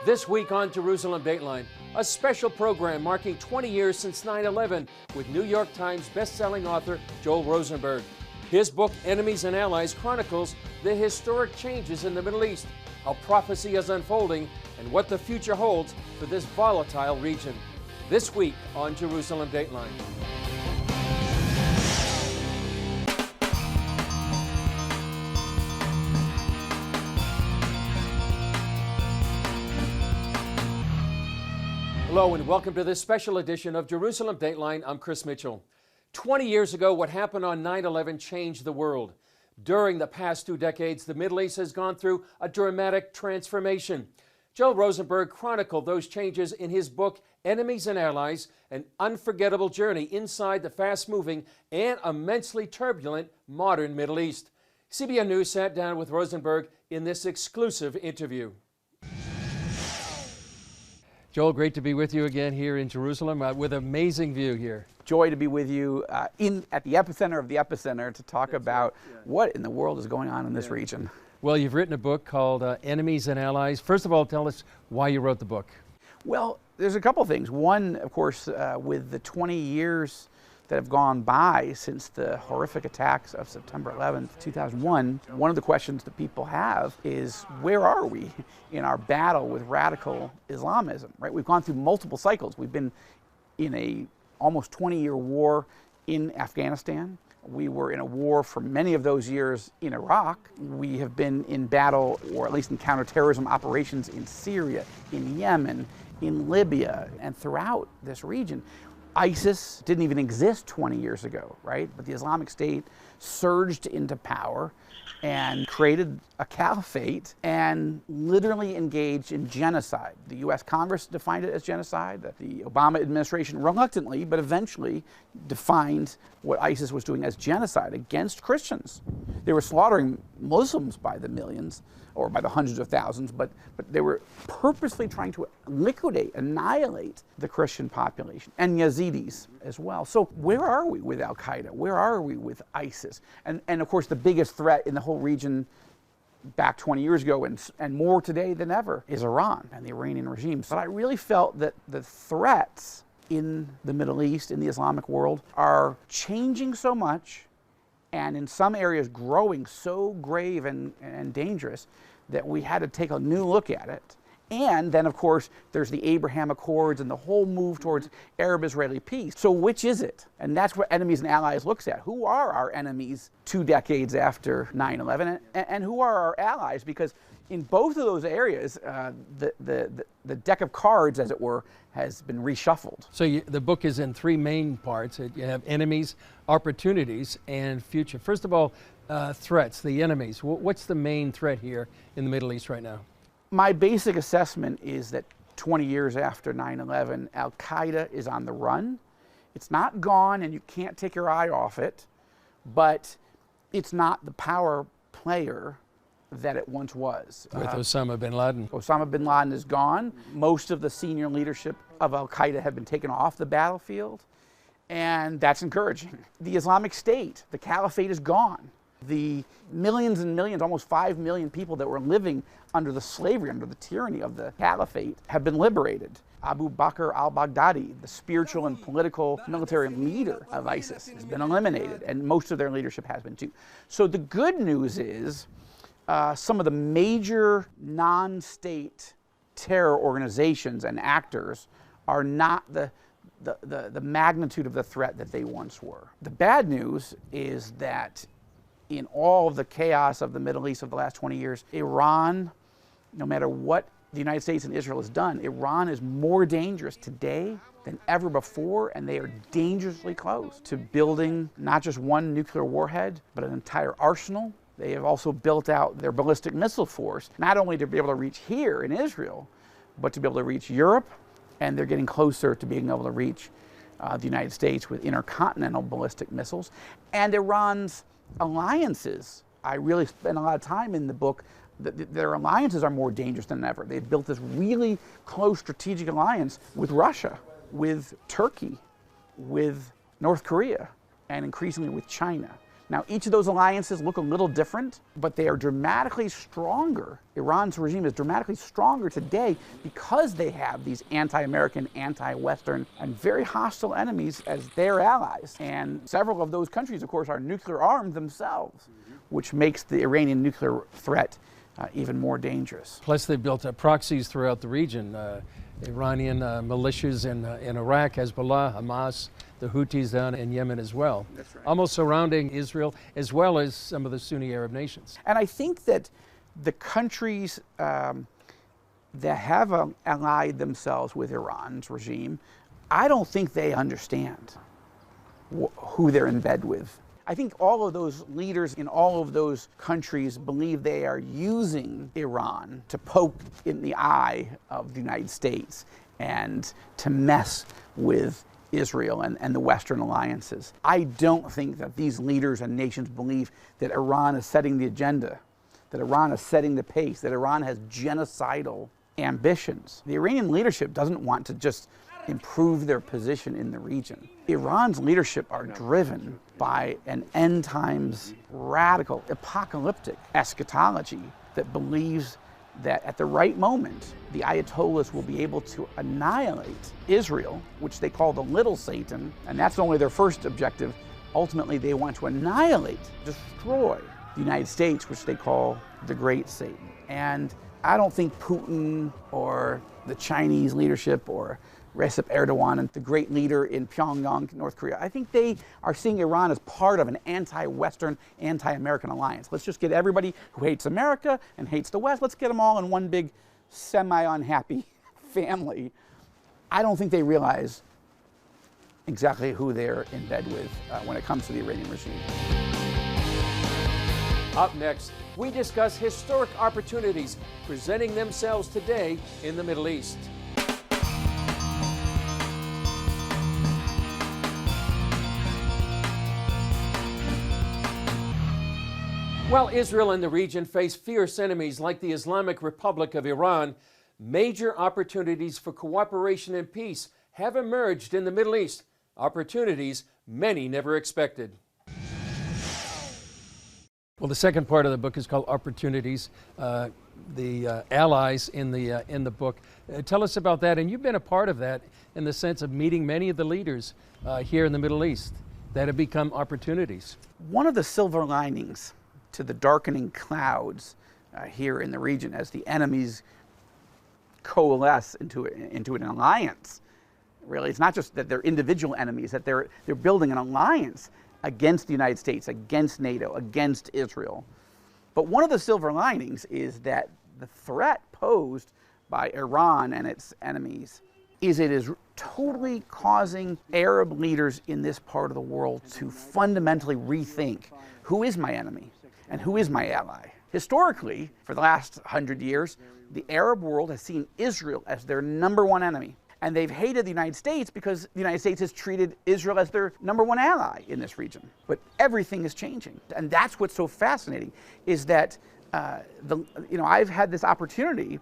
This week on Jerusalem Dateline, a special program marking 20 years since 9/11 with New York Times best-selling author Joel Rosenberg. His book, Enemies and Allies, chronicles the historic changes in the Middle East, how prophecy is unfolding, and what the future holds for this volatile region. This week on Jerusalem Dateline. Hello and welcome to this special edition of Jerusalem Dateline. I'm Chris Mitchell. 20 years ago, what happened on 9/11 changed the world. During the past 2 decades, the Middle East has gone through a dramatic transformation. Joel Rosenberg chronicled those changes in his book, Enemies and Allies, an unforgettable journey inside the fast-moving and immensely turbulent modern Middle East. CBN News sat down with Rosenberg in this exclusive interview. Joel, great to be with you again here in Jerusalem with amazing view here. Joy to be with you at the epicenter of the epicenter to talk about what in the world is going on in this region. Well, you've written a book called Enemies and Allies. First of all, tell us why you wrote the book. Well, there's a couple things. One, of course, with the 20 years that have gone by since the horrific attacks of September 11th, 2001, one of the questions that people have is, where are we in our battle with radical Islamism, right? We've gone through multiple cycles. We've been in a almost 20-year war in Afghanistan. We were in a war for many of those years in Iraq. We have been in battle, or at least in counterterrorism operations in Syria, in Yemen, in Libya, and throughout this region. ISIS didn't even exist 20 years ago, right? But the Islamic State surged into power and created a caliphate and literally engaged in genocide. The US Congress defined it as genocide. The Obama administration reluctantly, but eventually defined what ISIS was doing as genocide against Christians. They were slaughtering Muslims by the millions, or by the hundreds of thousands, but they were purposely trying to liquidate, annihilate the Christian population, and Yazidis as well. So where are we with Al-Qaeda? Where are we with ISIS? And of course, the biggest threat in the whole region back 20 years ago and more today than ever is Iran and the Iranian regime. So I really felt that the threats in the Middle East, in the Islamic world, are changing so much and in some areas growing so grave and dangerous that we had to take a new look at it. And then, of course, there's the Abraham Accords and the whole move towards Arab-Israeli peace. So which is it? And that's what Enemies and Allies looks at. Who are our enemies 2 decades after 9/11, and who are our allies? Because in both of those areas, the deck of cards, as it were, has been reshuffled. So the book is in 3 main parts. You have enemies, opportunities, and future. First of all, threats, the enemies. What's the main threat here in the Middle East right now? My basic assessment is that 20 years after 9/11, Al-Qaeda is on the run. It's not gone and you can't take your eye off it, but it's not the power player that it once was. With Osama bin Laden. Osama bin Laden is gone. Most of the senior leadership of Al-Qaeda have been taken off the battlefield, and that's encouraging. The Islamic State, the caliphate, is gone. The millions and millions, almost 5 million people that were living under the slavery, under the tyranny of the caliphate, have been liberated. Abu Bakr al-Baghdadi, the spiritual and political military leader of ISIS, has been eliminated, and most of their leadership has been too. So the good news is some of the major non-state terror organizations and actors are not the magnitude of the threat that they once were. The bad news is that in all of the chaos of the Middle East of the last 20 years, Iran, no matter what the United States and Israel has done, Iran is more dangerous today than ever before, and they are dangerously close to building not just one nuclear warhead, but an entire arsenal. They have also built out their ballistic missile force, not only to be able to reach here in Israel, but to be able to reach Europe, and they're getting closer to being able to reach the United States with intercontinental ballistic missiles. And Iran's alliances, I really spent a lot of time in the book, their alliances are more dangerous than ever. They've built this really close strategic alliance with Russia, with Turkey, with North Korea, and increasingly with China. Now, each of those alliances look a little different, but they are dramatically stronger. Iran's regime is dramatically stronger today because they have these anti-American, anti-Western, and very hostile enemies as their allies. And several of those countries, of course, are nuclear armed themselves, which makes the Iranian nuclear threat even more dangerous. Plus, they built up proxies throughout the region. Iranian militias in Iraq, Hezbollah, Hamas, the Houthis down in Yemen as well. That's right. Almost surrounding Israel, as well as some of the Sunni Arab nations. And I think that the countries that have allied themselves with Iran's regime, I don't think they understand who they're in bed with. I think all of those leaders in all of those countries believe they are using Iran to poke in the eye of the United States and to mess with Israel and the Western alliances. I don't think that these leaders and nations believe that Iran is setting the agenda, that Iran is setting the pace, that Iran has genocidal ambitions. The Iranian leadership doesn't want to just improve their position in the region. Iran's leadership are driven by an end times radical, apocalyptic eschatology that believes that at the right moment, the Ayatollahs will be able to annihilate Israel, which they call the little Satan, and that's only their first objective. Ultimately, they want to annihilate, destroy the United States, which they call the great Satan. And I don't think Putin or the Chinese leadership or Recep Erdogan, and the great leader in Pyongyang, North Korea, I think they are seeing Iran as part of an anti-Western, anti-American alliance. Let's just get everybody who hates America and hates the West, let's get them all in one big semi-unhappy family. I don't think they realize exactly who they're in bed with when it comes to the Iranian regime. Up next, we discuss historic opportunities presenting themselves today in the Middle East. While Israel and the region face fierce enemies like the Islamic Republic of Iran, major opportunities for cooperation and peace have emerged in the Middle East, opportunities many never expected. Well, the second part of the book is called Opportunities, the allies in the book. Tell us about that, and you've been a part of that in the sense of meeting many of the leaders here in the Middle East that have become opportunities. One of the silver linings to the darkening clouds here in the region as the enemies coalesce into an alliance. Really, it's not just that they're individual enemies, that they're building an alliance against the United States, against NATO, against Israel. But one of the silver linings is that the threat posed by Iran and its enemies is it is totally causing Arab leaders in this part of the world to fundamentally rethink who is my enemy and who is my ally. Historically, for the last 100 years, the Arab world has seen Israel as their number one enemy. And they've hated the United States because the United States has treated Israel as their number one ally in this region. But everything is changing. And that's what's so fascinating, is that I've had this opportunity.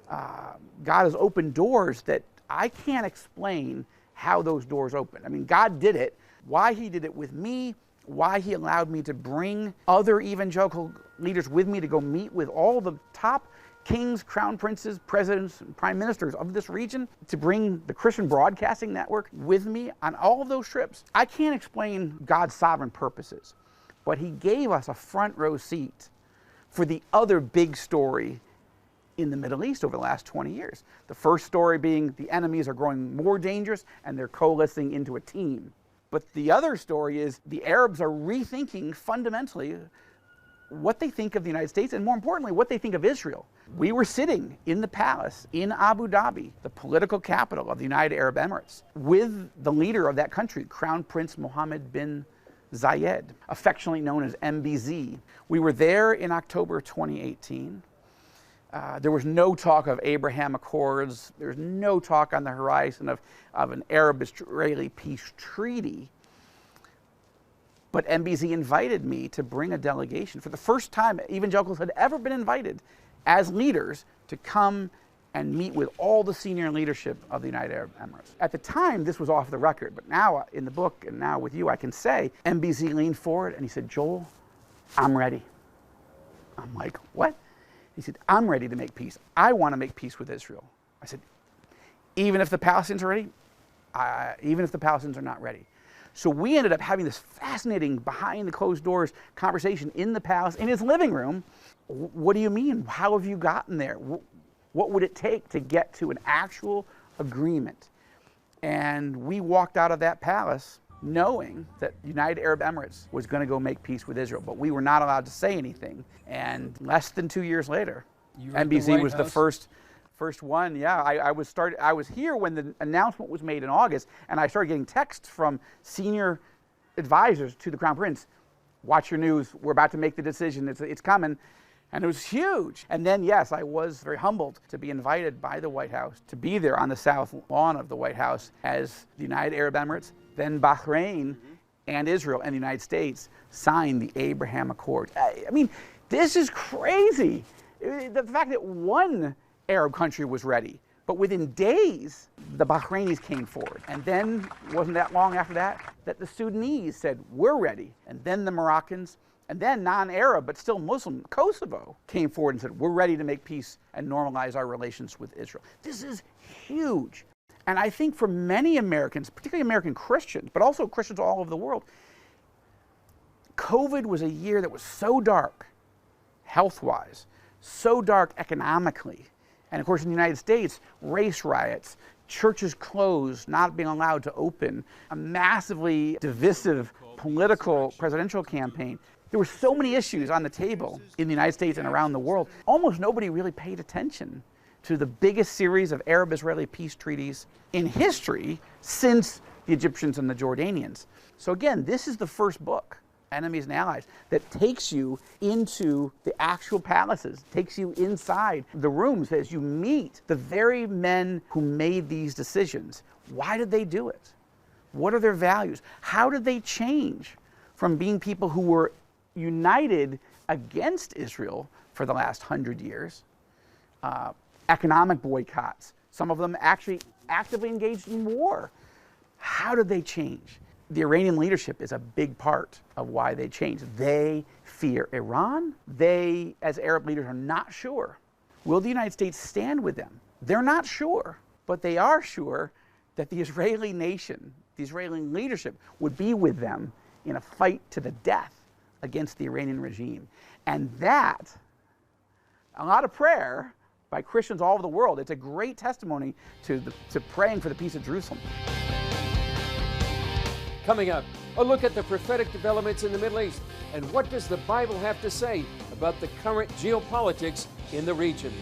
God has opened doors that I can't explain how those doors open. I mean, God did it. Why he did it with me, why he allowed me to bring other evangelical leaders with me to go meet with all the top kings, crown princes, presidents, and prime ministers of this region, to bring the Christian Broadcasting Network with me on all of those trips. I can't explain God's sovereign purposes, but he gave us a front row seat for the other big story in the Middle East over the last 20 years. The first story being the enemies are growing more dangerous and they're coalescing into a team. But the other story is the Arabs are rethinking fundamentally what they think of the United States, and more importantly, what they think of Israel. We were sitting in the palace in Abu Dhabi, the political capital of the United Arab Emirates, with the leader of that country, Crown Prince Mohammed bin Zayed, affectionately known as MBZ. We were there in October 2018. There was no talk of Abraham Accords. There was no talk on the horizon of an Arab-Israeli peace treaty. But MBZ invited me to bring a delegation. For the first time, evangelicals had ever been invited as leaders to come and meet with all the senior leadership of the United Arab Emirates. At the time, this was off the record, but now in the book and now with you, I can say, MBZ leaned forward and he said, Joel, I'm ready. I'm like, what? He said, I'm ready to make peace. I want to make peace with Israel. I said, even if the Palestinians are ready? Even if the Palestinians are not ready. So we ended up having this fascinating behind the closed doors conversation in his living room. What do you mean? How have you gotten there? What would it take to get to an actual agreement? And we walked out of that palace knowing that United Arab Emirates was going to go make peace with Israel, but we were not allowed to say anything. And less than 2 years later, NBC was the first one. Yeah, I was here when the announcement was made in August, and I started getting texts from senior advisors to the Crown Prince. Watch your news. We're about to make the decision. It's coming. And it was huge. And then, yes, I was very humbled to be invited by the White House to be there on the south lawn of the White House as the United Arab Emirates, then Bahrain, and Israel and the United States signed the Abraham Accord. I mean, this is crazy. The fact that one Arab country was ready, but within days, the Bahrainis came forward. And then, wasn't that long after that, that the Sudanese said, we're ready. And then the Moroccans, and then non-Arab, but still Muslim, Kosovo, came forward and said, we're ready to make peace and normalize our relations with Israel. This is huge. And I think for many Americans, particularly American Christians, but also Christians all over the world, COVID was a year that was so dark, health-wise, so dark economically. And of course, in the United States, race riots, churches closed, not being allowed to open, a massively divisive political presidential campaign. There were so many issues on the table in the United States and around the world. Almost nobody really paid attention to the biggest series of Arab-Israeli peace treaties in history since the Egyptians and the Jordanians. So again, this is the first book, Enemies and Allies, that takes you into the actual palaces, takes you inside the rooms as you meet the very men who made these decisions. Why did they do it? What are their values? How did they change from being people who were united against Israel for the last 100 years? Economic boycotts, some of them actually actively engaged in war. How did they change? The Iranian leadership is a big part of why they changed. They fear Iran. They, as Arab leaders, are not sure. Will the United States stand with them? They're not sure, but they are sure that the Israeli nation, the Israeli leadership, would be with them in a fight to the death against the Iranian regime. And that, a lot of prayer by Christians all over the world, it's a great testimony to praying for the peace of Jerusalem. Coming up, a look at the prophetic developments in the Middle East and what does the Bible have to say about the current geopolitics in the region.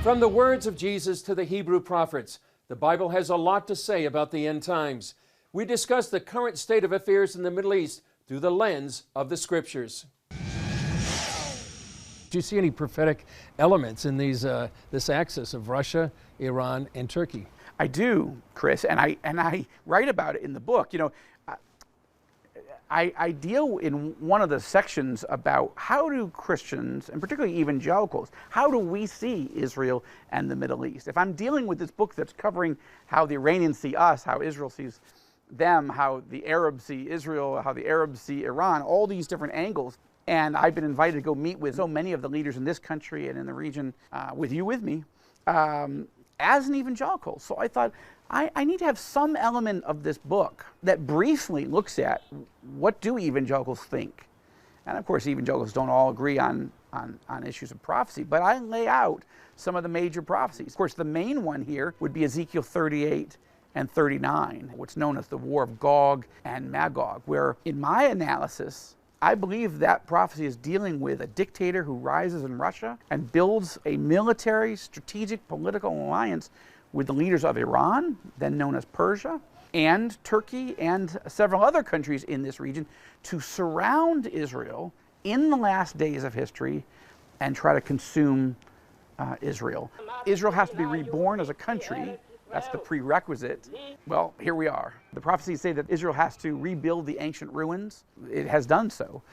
From the words of Jesus to the Hebrew prophets, the Bible has a lot to say about the end times. We discuss the current state of affairs in the Middle East through the lens of the Scriptures. Do you see any prophetic elements in this axis of Russia, Iran, and Turkey? I do, Chris, and I write about it in the book. You know, I deal in one of the sections about how do Christians, and particularly evangelicals, how do we see Israel and the Middle East? If I'm dealing with this book that's covering how the Iranians see us, how Israel sees them, how the Arabs see Israel, how the Arabs see Iran, all these different angles. And I've been invited to go meet with so many of the leaders in this country and in the region with me, as an evangelical. So I thought, I need to have some element of this book that briefly looks at what do evangelicals think. And of course, evangelicals don't all agree on issues of prophecy, but I lay out some of the major prophecies. Of course, the main one here would be Ezekiel 38 and 39, what's known as the War of Gog and Magog, where in my analysis, I believe that prophecy is dealing with a dictator who rises in Russia and builds a military, strategic, political alliance with the leaders of Iran, then known as Persia, and Turkey, and several other countries in this region to surround Israel in the last days of history and try to consume Israel. Israel has to be reborn as a country That's the prerequisite. Well, here we are. The prophecies say that Israel has to rebuild the ancient ruins. It has done so.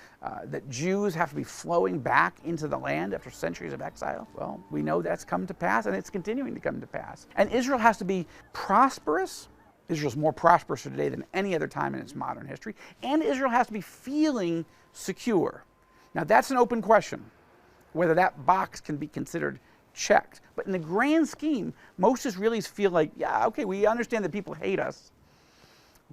That Jews have to be flowing back into the land after centuries of exile. Well, we know that's come to pass, and it's continuing to come to pass. And Israel has to be prosperous. Israel's more prosperous today than any other time in its modern history. And Israel has to be feeling secure. Now, that's an open question, whether that box can be considered checked. But in the grand scheme, most Israelis feel like, yeah, okay, we understand that people hate us,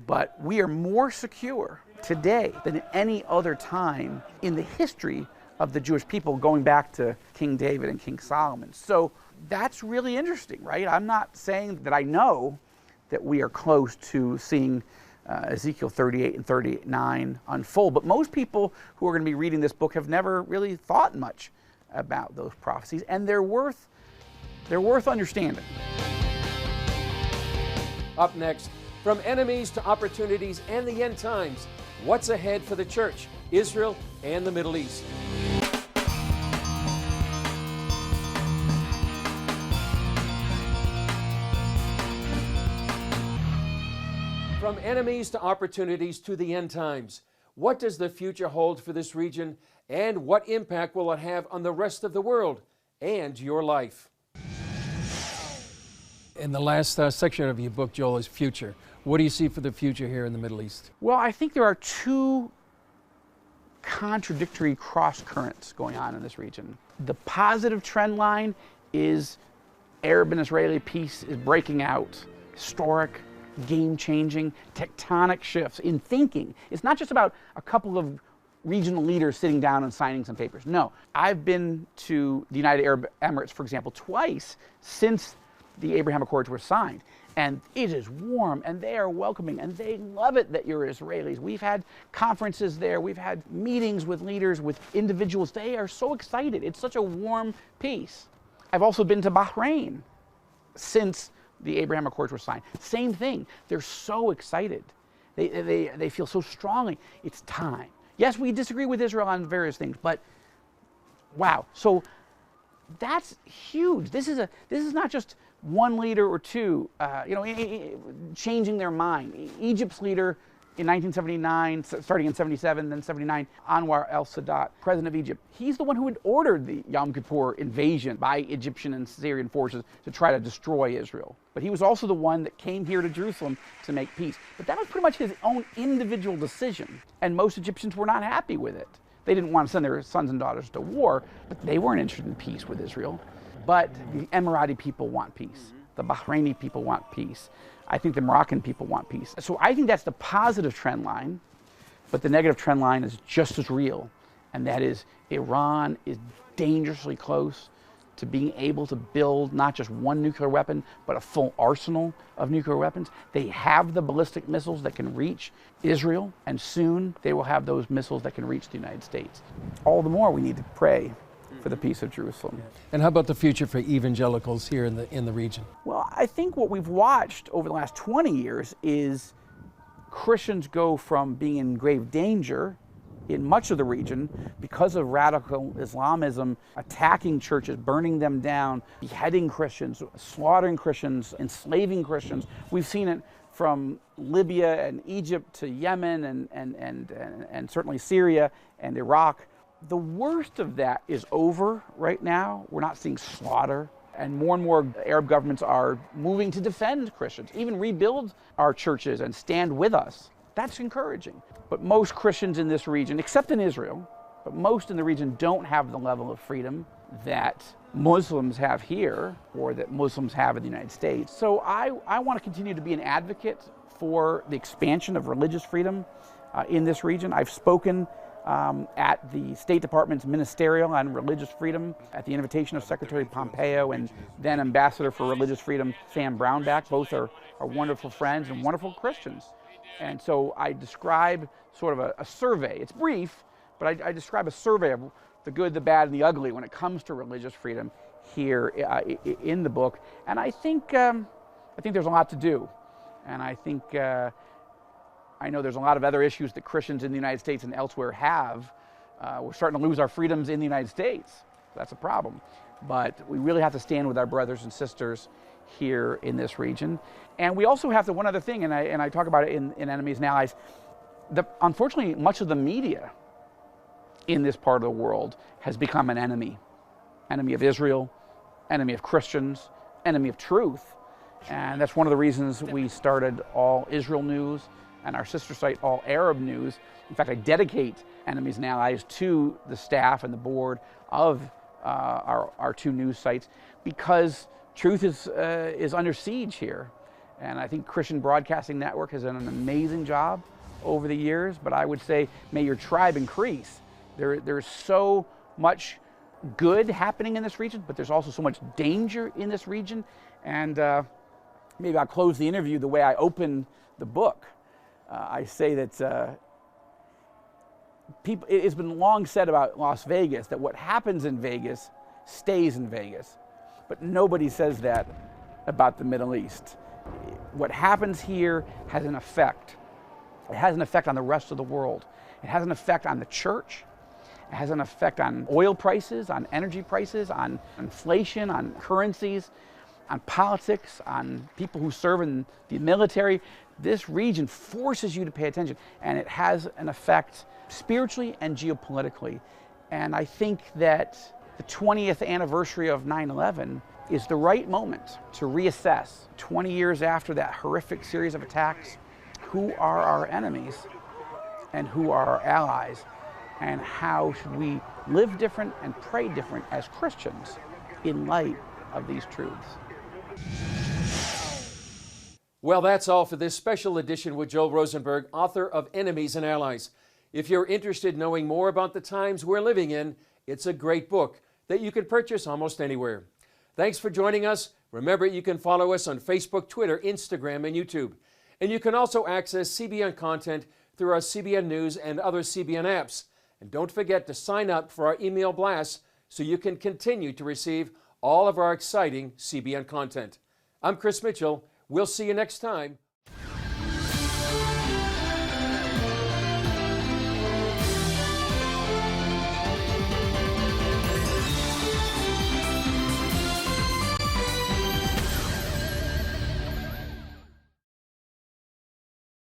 but we are more secure today than at any other time in the history of the Jewish people, going back to King David and King Solomon. So that's really interesting, right? I'm not saying that I know that we are close to seeing Ezekiel 38 and 39 unfold, but most people who are going to be reading this book have never really thought much about those prophecies, and they're worth understanding. Up next, from enemies to opportunities and the end times, what's ahead for the church, Israel, and the Middle East? From enemies to opportunities to the end times, what does the future hold for this region, and what impact will it have on the rest of the world and your life? In the last section of your book, Joel, is future. What do you see for the future here in the Middle East? Well, I think there are two contradictory cross currents going on in this region. The positive trend line is Arab and Israeli peace is breaking out. Historic, game-changing, tectonic shifts in thinking. It's not just about a couple of regional leaders sitting down and signing some papers. No, I've been to the United Arab Emirates, for example, twice since the Abraham Accords were signed. And it is warm, and they are welcoming, and they love it that you're Israelis. We've had conferences there. We've had meetings with leaders, with individuals. They are so excited. It's such a warm peace. I've also been to Bahrain since the Abraham Accords were signed. Same thing. They're so excited. They feel so strongly. It's time. Yes, we disagree with Israel on various things, but wow. So that's huge. This is not just one leader or two, changing their mind. Egypt's leader in 1979, starting in 77, then 79, Anwar el-Sadat, president of Egypt. He's the one who had ordered the Yom Kippur invasion by Egyptian and Syrian forces to try to destroy Israel. But he was also the one that came here to Jerusalem to make peace. But that was pretty much his own individual decision. And most Egyptians were not happy with it. They didn't want to send their sons and daughters to war, but they weren't interested in peace with Israel. But the Emirati people want peace. The Bahraini people want peace. I think the Moroccan people want peace. So I think that's the positive trend line, but the negative trend line is just as real, and that is Iran is dangerously close to being able to build not just one nuclear weapon, but a full arsenal of nuclear weapons. They have the ballistic missiles that can reach Israel, and soon they will have those missiles that can reach the United States. All the more we need to pray for the peace of Jerusalem. And how about the future for evangelicals here in the region? Well, I think what we've watched over the last 20 years is Christians go from being in grave danger in much of the region because of radical Islamism attacking churches, burning them down, beheading Christians, slaughtering Christians, enslaving Christians. We've seen it from Libya and Egypt to Yemen and certainly Syria and Iraq. The worst of that is over right now. We're not seeing slaughter, and more Arab governments are moving to defend Christians, even rebuild our churches and stand with us. That's encouraging. But most Christians in this region, except in Israel, but most in the region don't have the level of freedom that Muslims have here or that Muslims have in the United States. So I want to continue to be an advocate for the expansion of religious freedom in this region. I've spoken at the State Department's Ministerial on Religious Freedom at the invitation of Secretary Pompeo and then Ambassador for Religious Freedom Sam Brownback. Both are wonderful friends and wonderful Christians. And so I describe sort of a survey. It's brief, but I describe a survey of the good, the bad, and the ugly when it comes to religious freedom here in the book. And I think there's a lot to do. And I think I know there's a lot of other issues that Christians in the United States and elsewhere have. We're starting to lose our freedoms in the United States. That's a problem. But we really have to stand with our brothers and sisters here in this region. And we also have one other thing, and I talk about it in Enemies and Allies. Unfortunately, much of the media in this part of the world has become an enemy. Enemy of Israel, enemy of Christians, enemy of truth. And that's one of the reasons we started All Israel News and our sister site, All Arab News. In fact, I dedicate Enemies and Allies to the staff and the board of our two news sites, because truth is under siege here. And I think Christian Broadcasting Network has done an amazing job over the years, but I would say, may your tribe increase. There's so much good happening in this region, but there's also so much danger in this region. And maybe I'll close the interview the way I open the book. I say that it's been long said about Las Vegas that what happens in Vegas stays in Vegas, but nobody says that about the Middle East. What happens here has an effect. It has an effect on the rest of the world. It has an effect on the church. It has an effect on oil prices, on energy prices, on inflation, on currencies, on politics, on people who serve in the military. This region forces you to pay attention, and it has an effect spiritually and geopolitically. And I think that the 20th anniversary of 9/11 is the right moment to reassess, 20 years after that horrific series of attacks, who are our enemies and who are our allies, and how should we live different and pray different as Christians in light of these truths. Well, that's all for this special edition with Joel Rosenberg, author of Enemies and Allies. If you're interested in knowing more about the times we're living in, it's a great book that you can purchase almost anywhere. Thanks for joining us. Remember, you can follow us on Facebook, Twitter, Instagram, and YouTube. And you can also access CBN content through our CBN News and other CBN apps. And don't forget to sign up for our email blasts so you can continue to receive all of our exciting CBN content. I'm Chris Mitchell. We'll see you next time